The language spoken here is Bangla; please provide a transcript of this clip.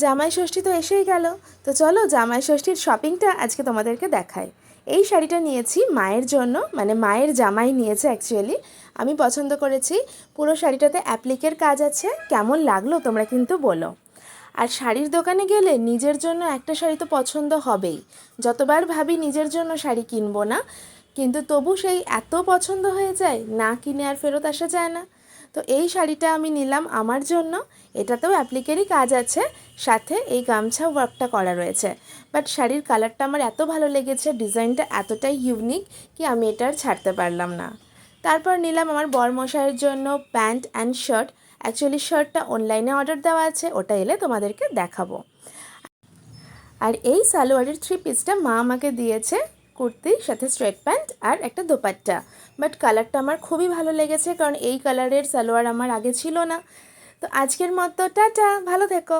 জামাই ষষ্ঠী তো এসেই গেল, তো চলো জামাই ষষ্ঠীর শপিংটা আজকে তোমাদেরকে দেখাই। এই শাড়িটা নিয়েছি মায়ের জন্য, মানে মায়ের জামাই নিয়েছে অ্যাকচুয়ালি। আমি পছন্দ করেছি। পুরো শাড়িটাতে অ্যাপ্লিকের কাজ আছে। কেমন লাগলো তোমরা কিন্তু বলো। আর শাড়ির দোকানে গেলে নিজের জন্য একটা শাড়ি তো পছন্দ হবেই। যতবার ভাবি নিজের জন্য শাড়ি কিনবো না, কিন্তু তবু সেই এত পছন্দ হয়ে যায়, না কিনে আর ফেরত আসা যায় না। তো এই শাড়িটা আমি নিলাম আমার জন্য। এটাতেও অ্যাপ্লিকেরই কাজ আছে, সাথে এই গামছা ওয়ার্কটা করা রয়েছে। বাট শাড়ির কালারটা আমার এত ভালো লেগেছে, ডিজাইনটা এতটাই ইউনিক কি আমি এটা আর ছাড়তে পারলাম না। তারপর নিলাম আমার বরমশাইয়ের জন্য প্যান্ট অ্যান্ড শার্ট। অ্যাকচুয়ালি শার্টটা অনলাইনে অর্ডার দেওয়া আছে, ওটা এলে তোমাদেরকে দেখাবো। আর এই সালোয়ারের 3 পিসটা মা আমাকে দিয়েছে, কুর্তির সাথে স্ট্রেট প্যান্ট আর একটা দোপাট্টা। বাট কালারটা আমার খুবই ভালো লেগেছে, কারণ এই কালারের সালোয়ার আমার আগে ছিল না। তো আজকের মতো টাটা, ভালো থেকো।